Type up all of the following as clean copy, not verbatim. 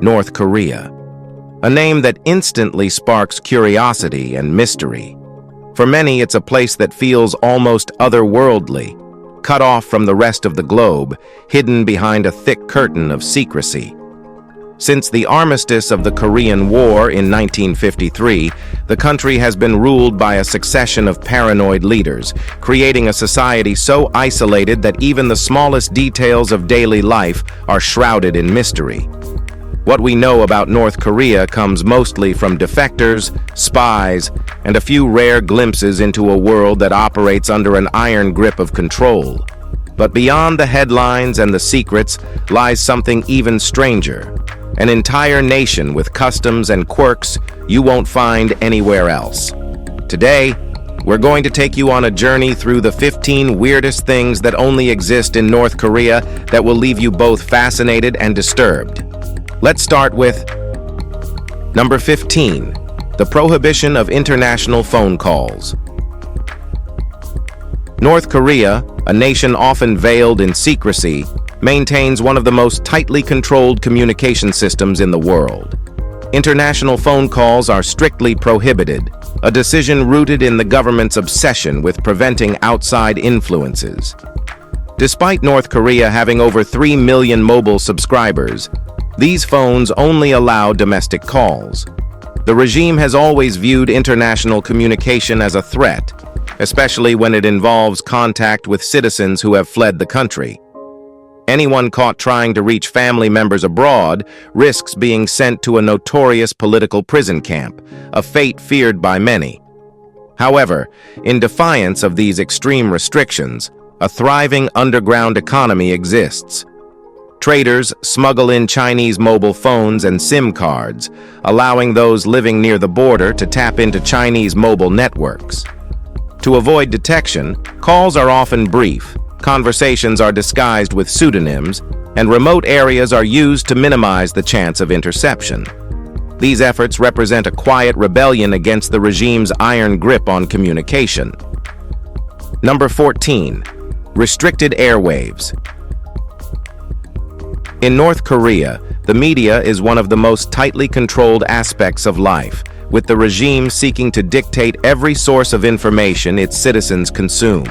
North Korea, a name that instantly sparks curiosity and mystery. For many, it's a place that feels almost otherworldly, cut off from the rest of the globe, hidden behind a thick curtain of secrecy. Since the armistice of the Korean War in 1953, the country has been ruled by a succession of paranoid leaders, creating a society so isolated that even the smallest details of daily life are shrouded in mystery. What we know about North Korea comes mostly from defectors, spies, and a few rare glimpses into a world that operates under an iron grip of control. But beyond the headlines and the secrets lies something even stranger. An entire nation with customs and quirks you won't find anywhere else. Today, we're going to take you on a journey through the 15 weirdest things that only exist in North Korea that will leave you both fascinated and disturbed. Let's start with number 15, the prohibition of international phone calls. North Korea, a nation often veiled in secrecy, maintains one of the most tightly controlled communication systems in the world. International phone calls are strictly prohibited, a decision rooted in the government's obsession with preventing outside influences. Despite North Korea having over 3 million mobile subscribers, these phones only allow domestic calls. The regime has always viewed international communication as a threat, especially when it involves contact with citizens who have fled the country. Anyone caught trying to reach family members abroad risks being sent to a notorious political prison camp, a fate feared by many. However, in defiance of these extreme restrictions, a thriving underground economy exists. Traders smuggle in Chinese mobile phones and SIM cards, allowing those living near the border to tap into Chinese mobile networks. To avoid detection, calls are often brief, conversations are disguised with pseudonyms, and remote areas are used to minimize the chance of interception. These efforts represent a quiet rebellion against the regime's iron grip on communication. Number 14. Restricted airwaves. In North Korea, the media is one of the most tightly controlled aspects of life, with the regime seeking to dictate every source of information its citizens consume.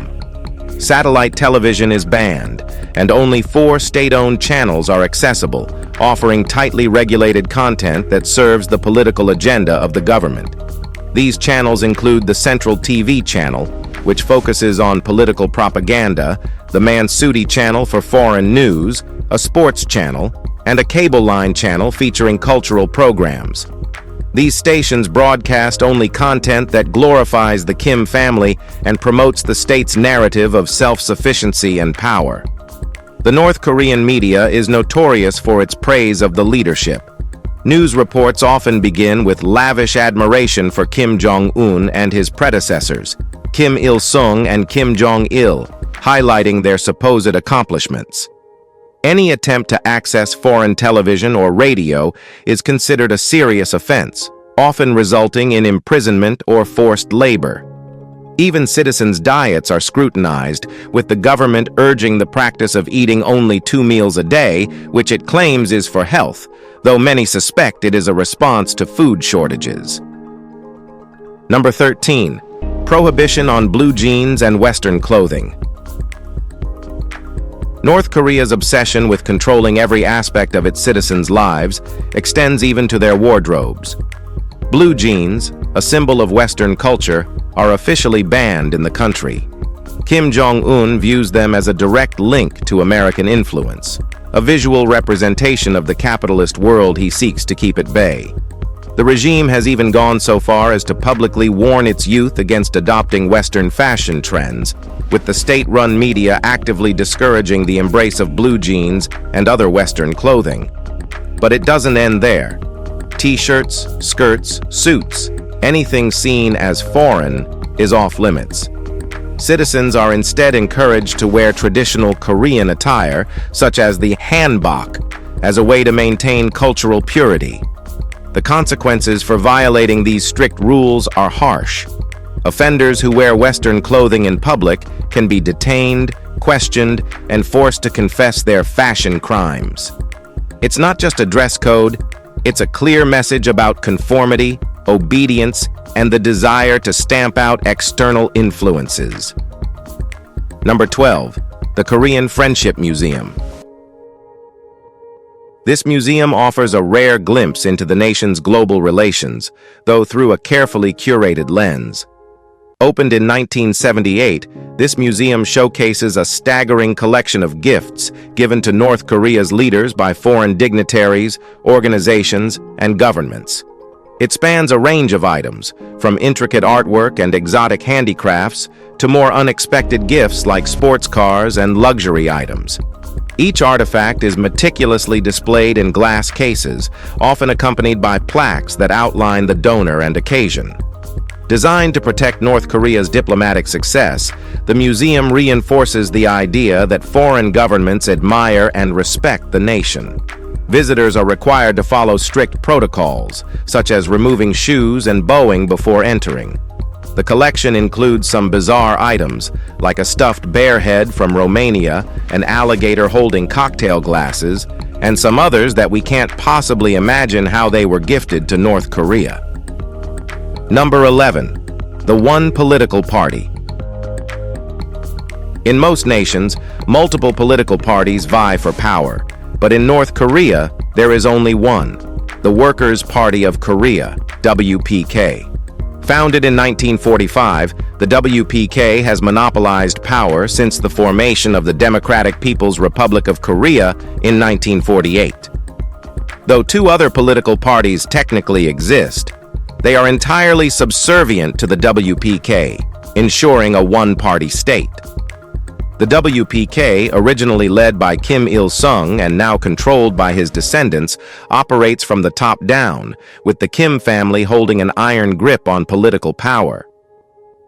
Satellite television is banned, and only 4 state-owned channels are accessible, offering tightly regulated content that serves the political agenda of the government. These channels include the Central TV channel, which focuses on political propaganda, the Mansudi channel for foreign news, a sports channel, and a cable line channel featuring cultural programs. These stations broadcast only content that glorifies the Kim family and promotes the state's narrative of self-sufficiency and power. The North Korean media is notorious for its praise of the leadership. News reports often begin with lavish admiration for Kim Jong-un and his predecessors, Kim Il-sung and Kim Jong-il, highlighting their supposed accomplishments. Any attempt to access foreign television or radio is considered a serious offense, often resulting in imprisonment or forced labor. Even citizens' diets are scrutinized, with the government urging the practice of eating only 2 meals a day, which it claims is for health, though many suspect it is a response to food shortages. Number 13. Prohibition on blue jeans and Western clothing. North Korea's obsession with controlling every aspect of its citizens' lives extends even to their wardrobes. Blue jeans, a symbol of Western culture, are officially banned in the country. Kim Jong-un views them as a direct link to American influence, a visual representation of the capitalist world he seeks to keep at bay. The regime has even gone so far as to publicly warn its youth against adopting Western fashion trends, with the state-run media actively discouraging the embrace of blue jeans and other Western clothing. But it doesn't end there. T-shirts, skirts, suits, anything seen as foreign is off-limits. Citizens are instead encouraged to wear traditional Korean attire, such as the hanbok, as a way to maintain cultural purity. The consequences for violating these strict rules are harsh. Offenders who wear Western clothing in public can be detained, questioned, and forced to confess their fashion crimes. It's not just a dress code, It's a clear message about conformity, obedience, and the desire to stamp out external influences. Number 12. The Korean Friendship Museum. This museum offers a rare glimpse into the nation's global relations, though through a carefully curated lens. Opened in 1978, this museum showcases a staggering collection of gifts given to North Korea's leaders by foreign dignitaries, organizations, and governments. It spans a range of items, from intricate artwork and exotic handicrafts to more unexpected gifts like sports cars and luxury items. Each artifact is meticulously displayed in glass cases, often accompanied by plaques that outline the donor and occasion. Designed to protect North Korea's diplomatic success, the museum reinforces the idea that foreign governments admire and respect the nation. Visitors are required to follow strict protocols, such as removing shoes and bowing before entering. The collection includes some bizarre items, like a stuffed bear head from Romania, an alligator holding cocktail glasses, and some others that we can't possibly imagine how they were gifted to North Korea. Number 11. The One Political Party. In most nations, multiple political parties vie for power, but in North Korea, there is only one, the Workers' Party of Korea, WPK. Founded in 1945, the WPK has monopolized power since the formation of the Democratic People's Republic of Korea in 1948. Though two other political parties technically exist, they are entirely subservient to the WPK, ensuring a one-party state. The WPK, originally led by Kim Il-sung and now controlled by his descendants, operates from the top down, with the Kim family holding an iron grip on political power.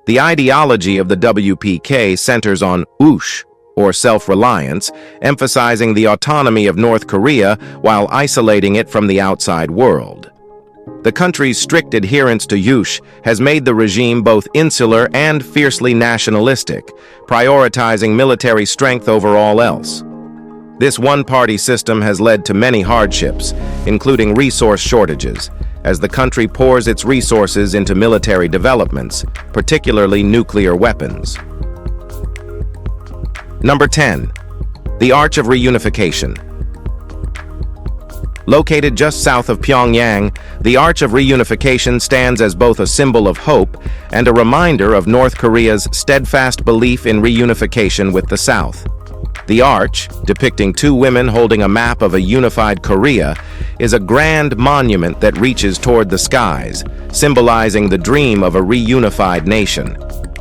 The ideology of the WPK centers on "ush," or self-reliance, emphasizing the autonomy of North Korea while isolating it from the outside world. The country's strict adherence to yush has made the regime both insular and fiercely nationalistic, prioritizing military strength over all else. This one-party system has led to many hardships, including resource shortages, as the country pours its resources into military developments, particularly nuclear weapons. Number 10. The Arch of Reunification. Located just south of Pyongyang, the Arch of Reunification stands as both a symbol of hope and a reminder of North Korea's steadfast belief in reunification with the South. The arch, depicting two women holding a map of a unified Korea, is a grand monument that reaches toward the skies, symbolizing the dream of a reunified nation.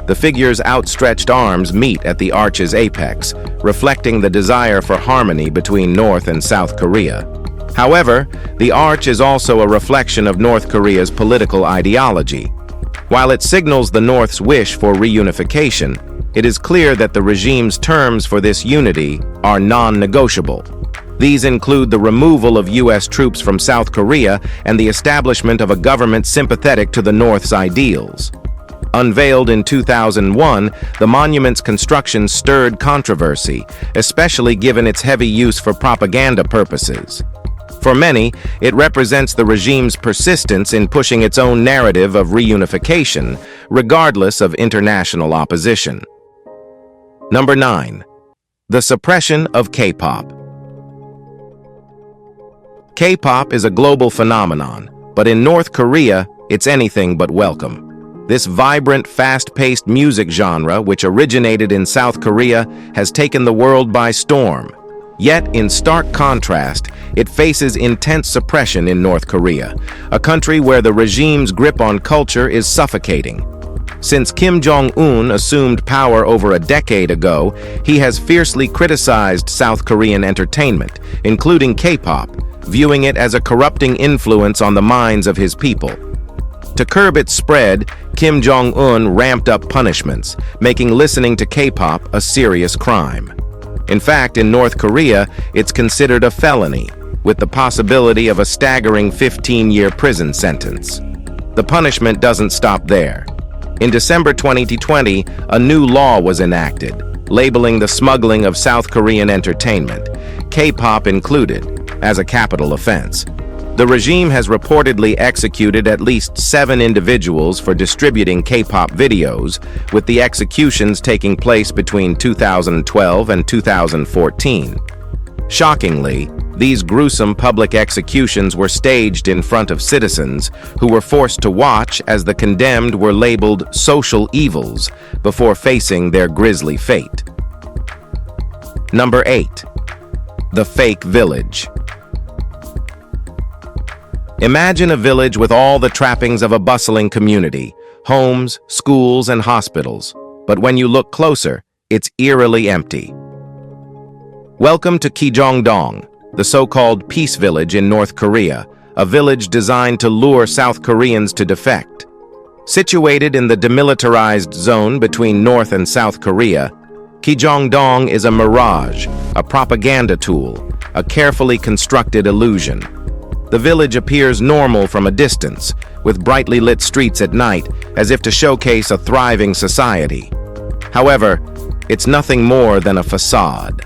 The figure's outstretched arms meet at the arch's apex, reflecting the desire for harmony between North and South Korea. However, the arch is also a reflection of North Korea's political ideology. While it signals the North's wish for reunification, it is clear that the regime's terms for this unity are non-negotiable. These include the removal of U.S. troops from South Korea and the establishment of a government sympathetic to the North's ideals. Unveiled in 2001, the monument's construction stirred controversy, especially given its heavy use for propaganda purposes. For many, it represents the regime's persistence in pushing its own narrative of reunification, regardless of international opposition. Number 9. The suppression of K-pop. K-pop is a global phenomenon, but in North Korea, it's anything but welcome. This vibrant, fast-paced music genre, which originated in South Korea, has taken the world by storm. Yet, in stark contrast, it faces intense suppression in North Korea, a country where the regime's grip on culture is suffocating. Since Kim Jong-un assumed power over a decade ago, he has fiercely criticized South Korean entertainment, including K-pop, viewing it as a corrupting influence on the minds of his people. To curb its spread, Kim Jong-un ramped up punishments, making listening to K-pop a serious crime. In fact, in North Korea, it's considered a felony, with the possibility of a staggering 15-year prison sentence. The punishment doesn't stop there. In December 2020, a new law was enacted, labeling the smuggling of South Korean entertainment, K-pop included, as a capital offense. The regime has reportedly executed at least 7 individuals for distributing K-pop videos, with the executions taking place between 2012 and 2014. Shockingly, these gruesome public executions were staged in front of citizens who were forced to watch as the condemned were labeled social evils before facing their grisly fate. Number 8. The fake village. Imagine a village with all the trappings of a bustling community, homes, schools, and hospitals. But when you look closer, it's eerily empty. Welcome to Kijongdong, the so-called Peace Village in North Korea, a village designed to lure South Koreans to defect. Situated in the demilitarized zone between North and South Korea, Kijongdong is a mirage, a propaganda tool, a carefully constructed illusion. The village appears normal from a distance, with brightly lit streets at night, as if to showcase a thriving society. However, it's nothing more than a facade.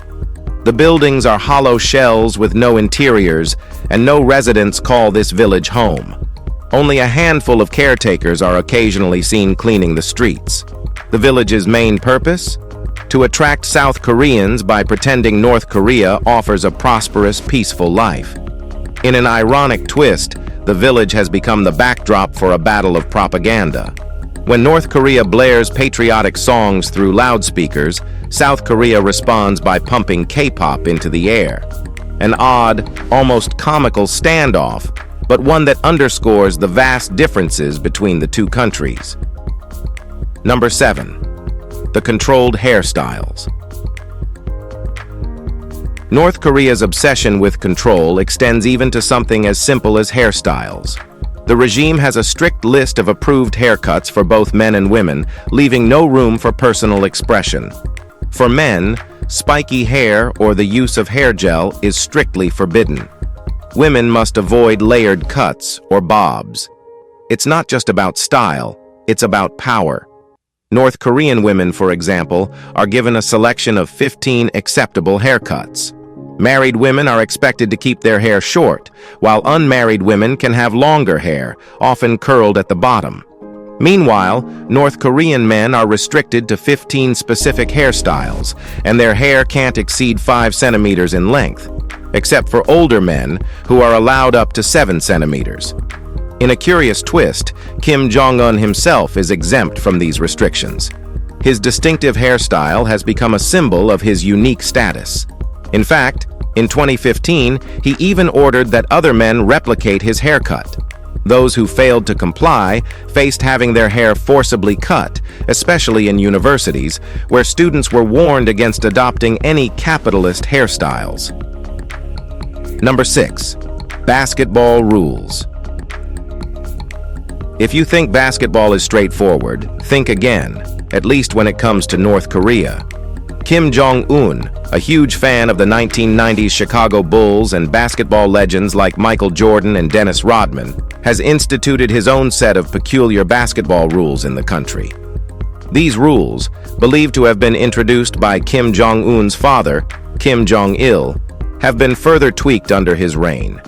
The buildings are hollow shells with no interiors, and no residents call this village home. Only a handful of caretakers are occasionally seen cleaning the streets. The village's main purpose? To attract South Koreans by pretending North Korea offers a prosperous, peaceful life. In an ironic twist, the village has become the backdrop for a battle of propaganda. When North Korea blares patriotic songs through loudspeakers, South Korea responds by pumping K-pop into the air. An odd, almost comical standoff, but one that underscores the vast differences between the two countries. Number 7. The controlled hairstyles. North Korea's obsession with control extends even to something as simple as hairstyles. The regime has a strict list of approved haircuts for both men and women, leaving no room for personal expression. For men, spiky hair or the use of hair gel is strictly forbidden. Women must avoid layered cuts or bobs. It's not just about style, it's about power. North Korean women, for example, are given a selection of 15 acceptable haircuts. Married women are expected to keep their hair short, while unmarried women can have longer hair, often curled at the bottom. Meanwhile, North Korean men are restricted to 15 specific hairstyles, and their hair can't exceed 5 centimeters in length, except for older men, who are allowed up to 7 centimeters. In a curious twist, Kim Jong-un himself is exempt from these restrictions. His distinctive hairstyle has become a symbol of his unique status. In fact, in 2015, he even ordered that other men replicate his haircut. Those who failed to comply faced having their hair forcibly cut, especially in universities, where students were warned against adopting any capitalist hairstyles. Number 6. Basketball rules. If you think basketball is straightforward, think again, at least when it comes to North Korea. Kim Jong-un, a huge fan of the 1990s Chicago Bulls and basketball legends like Michael Jordan and Dennis Rodman, has instituted his own set of peculiar basketball rules in the country. These rules, believed to have been introduced by Kim Jong-un's father, Kim Jong-il, have been further tweaked under his reign.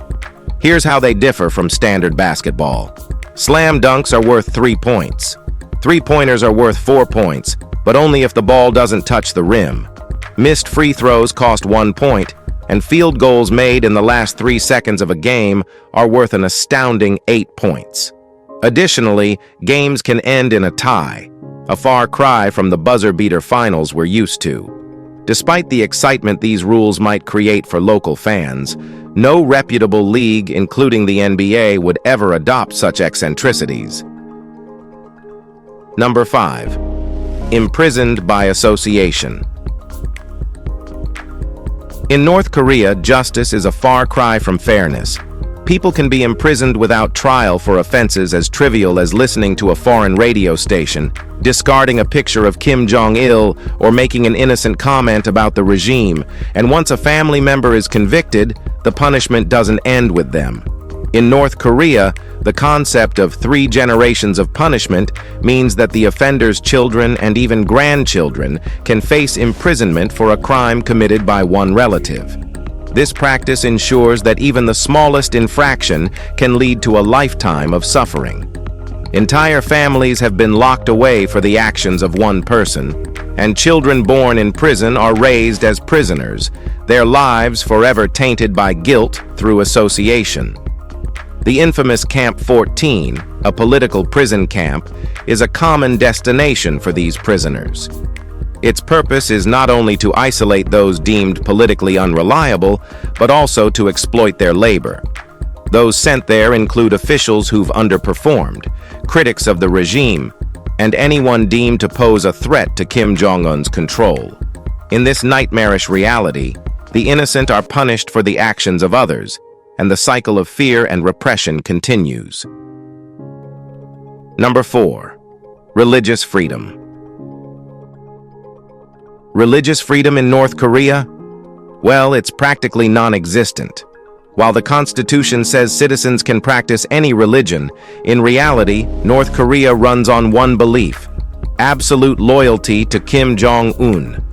Here's how they differ from standard basketball. Slam dunks are worth 3 points. Three-pointers are worth 4 points, but only if the ball doesn't touch the rim. Missed free throws cost 1 point, and field goals made in the last 3 seconds of a game are worth an astounding 8 points. Additionally, games can end in a tie, a far cry from the buzzer-beater finals we're used to. Despite the excitement these rules might create for local fans, no reputable league, including the NBA, would ever adopt such eccentricities. Number 5. Imprisoned by association. In North Korea, justice is a far cry from fairness. People can be imprisoned without trial for offenses as trivial as listening to a foreign radio station, discarding a picture of Kim Jong-il, or making an innocent comment about the regime. And once a family member is convicted, the punishment doesn't end with them. In North Korea, the concept of 3 generations of punishment means that the offender's children and even grandchildren can face imprisonment for a crime committed by one relative. This practice ensures that even the smallest infraction can lead to a lifetime of suffering. Entire families have been locked away for the actions of one person, and children born in prison are raised as prisoners, their lives forever tainted by guilt through association. The infamous Camp 14, a political prison camp, is a common destination for these prisoners. Its purpose is not only to isolate those deemed politically unreliable, but also to exploit their labor. Those sent there include officials who've underperformed, critics of the regime, and anyone deemed to pose a threat to Kim Jong-un's control. In this nightmarish reality, the innocent are punished for the actions of others, and the cycle of fear and repression continues. Number 4. Religious freedom. Religious freedom in North Korea? Well, it's practically non-existent. While the Constitution says citizens can practice any religion, in reality, North Korea runs on one belief: absolute loyalty to Kim Jong-un.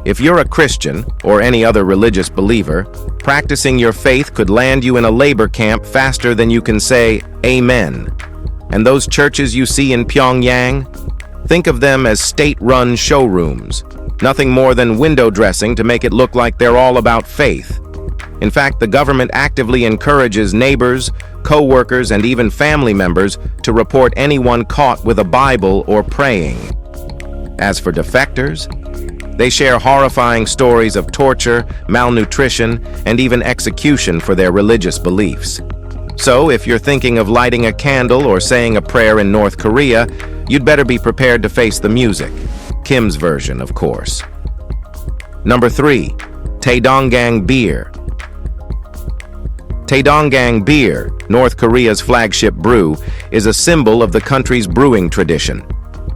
If you're a Christian, or any other religious believer, practicing your faith could land you in a labor camp faster than you can say, Amen. And those churches you see in Pyongyang? Think of them as state-run showrooms, nothing more than window dressing to make it look like they're all about faith. In fact, the government actively encourages neighbors, co-workers, and even family members to report anyone caught with a Bible or praying. As for defectors, they share horrifying stories of torture, malnutrition, and even execution for their religious beliefs. So, if you're thinking of lighting a candle or saying a prayer in North Korea, you'd better be prepared to face the music. Kim's version, of course. Number 3. Taedonggang beer. Taedonggang beer, North Korea's flagship brew, is a symbol of the country's brewing tradition.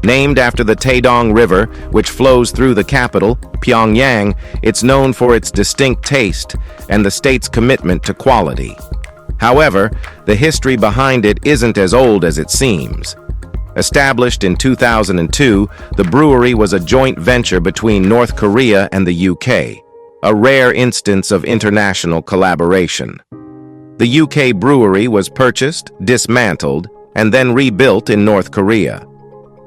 Named after the Taedong River, which flows through the capital, Pyongyang, it's known for its distinct taste and the state's commitment to quality. However, the history behind it isn't as old as it seems. Established in 2002, the brewery was a joint venture between North Korea and the UK, a rare instance of international collaboration. The UK brewery was purchased, dismantled, and then rebuilt in North Korea.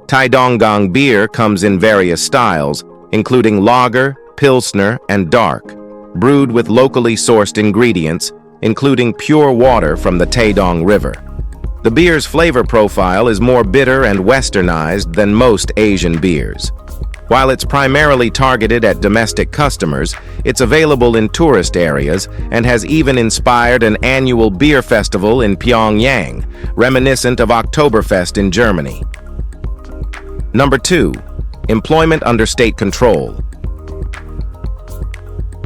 Taedonggang beer comes in various styles, including lager, pilsner, and dark, brewed with locally sourced ingredients, including pure water from the Taedong River. The beer's flavor profile is more bitter and westernized than most Asian beers. While it's primarily targeted at domestic customers, it's available in tourist areas and has even inspired an annual beer festival in Pyongyang, reminiscent of Oktoberfest in Germany. Number 2. Employment under state control.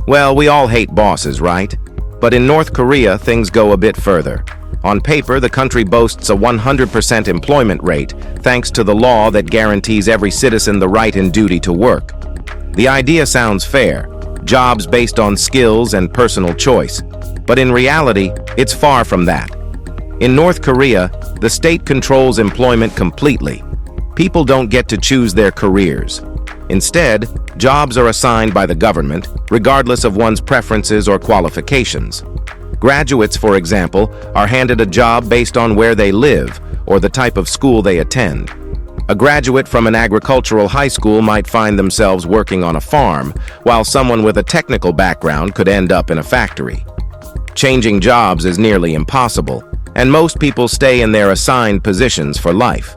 Well, we all hate bosses, right? But in North Korea, things go a bit further. On paper, the country boasts a 100% employment rate, thanks to the law that guarantees every citizen the right and duty to work. The idea sounds fair, jobs based on skills and personal choice. But in reality, it's far from that. In North Korea, the state controls employment completely. People don't get to choose their careers. Instead, jobs are assigned by the government, regardless of one's preferences or qualifications. Graduates, for example, are handed a job based on where they live or the type of school they attend. A graduate from an agricultural high school might find themselves working on a farm, while someone with a technical background could end up in a factory. Changing jobs is nearly impossible, and most people stay in their assigned positions for life.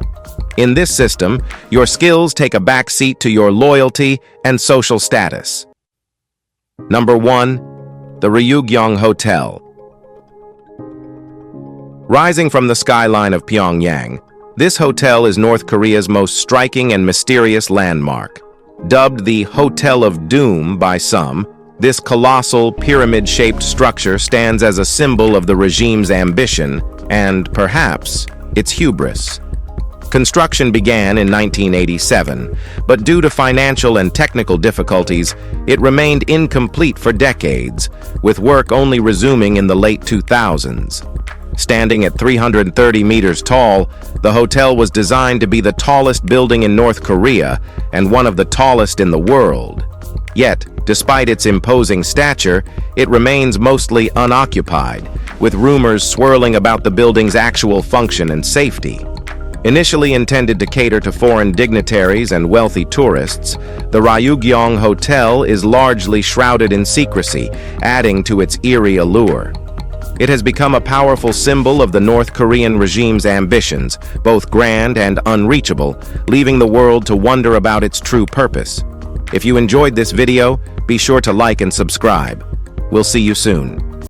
In this system, your skills take a back seat to your loyalty and social status. Number 1. The Ryugyong Hotel. Rising from the skyline of Pyongyang, this hotel is North Korea's most striking and mysterious landmark. Dubbed the Hotel of Doom by some, this colossal, pyramid-shaped structure stands as a symbol of the regime's ambition and, perhaps, its hubris. Construction began in 1987, but due to financial and technical difficulties, it remained incomplete for decades, with work only resuming in the late 2000s. Standing at 330 meters tall, the hotel was designed to be the tallest building in North Korea and one of the tallest in the world. Yet, despite its imposing stature, it remains mostly unoccupied, with rumors swirling about the building's actual function and safety. Initially intended to cater to foreign dignitaries and wealthy tourists, the Ryugyong Hotel is largely shrouded in secrecy, adding to its eerie allure. It has become a powerful symbol of the North Korean regime's ambitions, both grand and unreachable, leaving the world to wonder about its true purpose. If you enjoyed this video, be sure to like and subscribe. We'll see you soon.